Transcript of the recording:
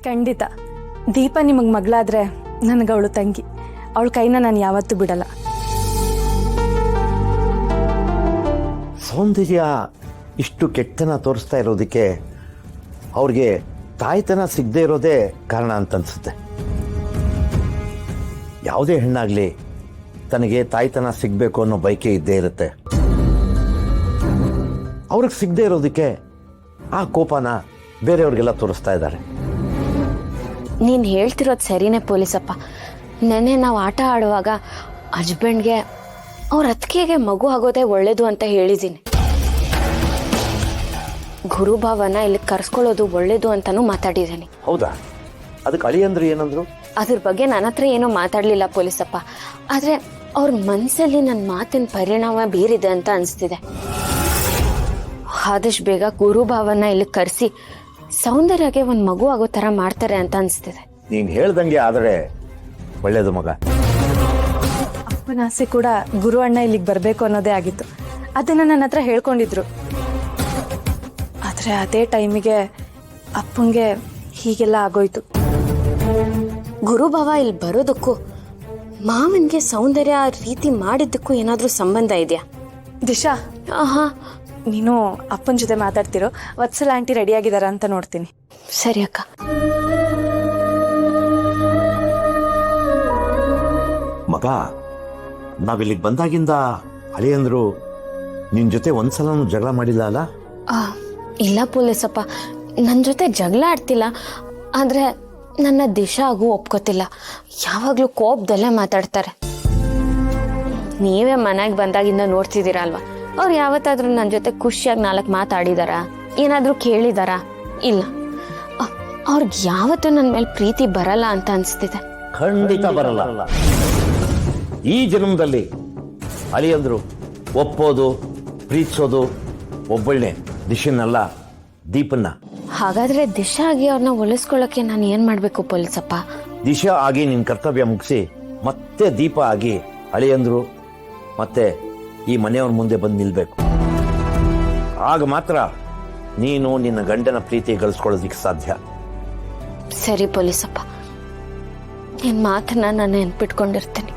ಖಂಡಿತ. ದೀಪ ನಿಮಗೆ ಮಗಳಾದ್ರೆ ನನಗವಳು ತಂಗಿ. ಅವಳ ಕೈನ ನಾನು ಯಾವತ್ತೂ ಬಿಡಲ್ಲ. ಸೌಂದರ್ಯ ಇಷ್ಟು ಕೆಟ್ಟತನ ತೋರಿಸ್ತಾ ಇರೋದಕ್ಕೆ ಅವ್ರಿಗೆ ತಾಯ್ತನ ಸಿಗದೆ ಇರೋದೇ ಕಾರಣ ಅಂತ ಅನ್ಸುತ್ತೆ. ಯಾವುದೇ ಹೆಣ್ಣಾಗ್ಲಿ ತನಗೆ ತಾಯ್ತನ ಸಿಗಬೇಕು ಅನ್ನೋ ಬಯಕೆ ಇದ್ದೇ ಇರುತ್ತೆ. ಅವ್ರಿಗೆ ಸಿಗದೆ ಇರೋದಕ್ಕೆ ಆ ಕೋಪನ ಬೇರೆಯವ್ರಿಗೆಲ್ಲ ತೋರಿಸ್ತಾ ಇದ್ದಾರೆ. ನೀನು ಹೇಳ್ತಿರೋದು ಸರಿನೇ ಪೊಲೀಸಪ್ಪ. ನೆನ್ನೆ ನಾವು ಆಟ ಆಡುವಾಗ ಹಸ್ಬೆಂಡ್ಗೆ ಅವ್ರ ಅತ್ತಿಗೆಗೆ ಮಗು ಆಗೋದೇ ಒಳ್ಳೇದು ಅಂತ ಹೇಳಿದ್ದೀನಿ. ಗುರುಭಾವನ ಇಲ್ಲಿ ಕರ್ಸ್ಕೊಳ್ಳೋದು ಒಳ್ಳೇದು ಅಂತಾನೂ ಮಾತಾಡಿದ್ದೀನಿ. ಹೌದಾ? ಅದಕ್ಕೆ ಅಳಿಯಂದ್ರು ಏನಂದ್ರು? ಅದ್ರ ಬಗ್ಗೆ ನನ್ನ ಹತ್ರ ಏನೋ ಮಾತಾಡಲಿಲ್ಲ ಪೊಲೀಸಪ್ಪ. ಆದರೆ ಅವ್ರ ಮನಸ್ಸಲ್ಲಿ ನನ್ನ ಮಾತಿನ ಪರಿಣಾಮ ಬೀರಿದೆ ಅಂತ ಅನಿಸ್ತಿದೆ. ಆದಷ್ಟು ಬೇಗ ಗುರುಭಾವನ ಇಲ್ಲಿ ಕರೆಸಿ ಸೌಂದರ್ಯಗೆ ಒಂದು ಮಗು ಆಗೋ ಥರ ಮಾಡ್ತಾರೆ ಅಂತ ಅನಿಸ್ತಿದೆ. ನೀನು ಹೇಳ್ದಂಗೆ ಆದರೆ ಒಳ್ಳೇದು ಮಗ. ಅಪ್ಪನ ಆಸೆ ಕೂಡ ಗುರು ಅಣ್ಣ ಇಲ್ಲಿಗೆ ಬರಬೇಕು ಅನ್ನೋದೇ ಆಗಿತ್ತು. ಅದನ್ನು ನನ್ನ ಹತ್ರ ಹೇಳ್ಕೊಂಡಿದ್ರು. ಆದರೆ ಅದೇ ಟೈಮಿಗೆ ಅಪ್ಪಂಗೆ ಹೀಗೆಲ್ಲ ಆಗೋಯ್ತು. ಗುರುಭಾವ ಇಲ್ಲಿ ಬರೋದಕ್ಕೂ ಮಾವನಿಗೆ ಸೌಂದರ್ಯ ರೀತಿ ಮಾಡಿದ್ದಕ್ಕೂ ಏನಾದರೂ ಸಂಬಂಧ ಇದೆಯಾ? ದಿಶಾ, ಆಹಾ, ನೀನು ಅಪ್ಪನ ಜೊತೆ ಮಾತಾಡ್ತಿರೋ. ವತ್ಸಲ ಆಂಟಿ ರೆಡಿಯಾಗಿದ್ದಾರಾ ಅಂತ ನೋಡ್ತೀನಿ. ಸರಿ ಅಕ್ಕ. ಮಗ, ನಾವಿಲ್ಲಿಗೆ ಬಂದಾಗಿಂದ ಅಳಿಯಂದ್ರು ನಿನ್ನ ಜೊತೆ ಒಂದ್ಸಲನೂ ಜಗಳ ಮಾಡಿಲ್ಲ ಅಲ್ಲ? ಇಲ್ಲ ಪೊಲೀಸಪ್ಪ, ನನ್ನ ಜೊತೆ ಜಗಳ ಆಡ್ತಿಲ್ಲ. ಆದರೆ ನನ್ನ ದಿಶಾ ಆಗು ಒಪ್ಕೋತಿಲ್ಲ. ಯಾವಾಗಲೂ ಕೋಪದಲ್ಲೇ ಮಾತಾಡ್ತಾರೆ. ನೀವೇ ಮನೆಗೆ ಬಂದಾಗಿಂದ ನೋಡ್ತಿದ್ದೀರಾ ಅಲ್ವಾ? ಅವ್ರು ಯಾವತ್ತಾದ್ರೂ ನನ್ನ ಜೊತೆ ಖುಷಿಯಾಗಿ 4 ಮಾತಾಡಿದಾರಾ? ಏನಾದರೂ ಕೇಳಿದಾರಾ? ಇಲ್ಲ. ಅವ್ರಿಗೆ ಯಾವತ್ತೂ ನನ್ನ ಮೇಲೆ ಪ್ರೀತಿ ಬರಲ್ಲ ಅಂತ ಅನಿಸ್ತಿದೆ. ಖಂಡಿತ ಬರಲ್ಲ. ಈ ಜನ್ಮದಲ್ಲಿ ಅಳಿಯಂದ್ರು ಒಪ್ಪೋದು, ಪ್ರೀತಿಸೋದು ಒಬ್ಬಳನೆ ದಿಶನ್ನಲ್ಲ, ದೀಪನ್ನ. ಹಾಗಾದ್ರೆ ದಿಶಾ ಆಗಿ ಅವ್ರನ್ನ ಒಲಿಸ್ಕೊಳ್ಳೋಕೆ ನಾನು ಏನ್ ಮಾಡ್ಬೇಕು ಪೊಲೀಸಪ್ಪ? ದಿಶಾ ಆಗಿ ನಿನ್ನ ಕರ್ತವ್ಯ ಮುಗಿಸಿ ಮತ್ತೆ ದೀಪ ಆಗಿ ಅಳಿಯಂದ್ರು ಮತ್ತೆ ಈ ಮನೆಯವ್ರ ಮುಂದೆ ಬಂದು ನಿಲ್ಬೇಕು. ಆಗ ಮಾತ್ರ ನೀನು ನಿನ್ನ ಗಂಡನ ಪ್ರೀತಿ ಗಳಿಸ್ಕೊಳ್ಳೋದಿಕ್ಕೆ ಸಾಧ್ಯ. ಸರಿ ಪೊಲೀಸಪ್ಪ, ನಿನ್ ಮಾತನ್ನ ನಾನು ನೆನ್ಪಿಟ್ಕೊಂಡಿರ್ತೀನಿ.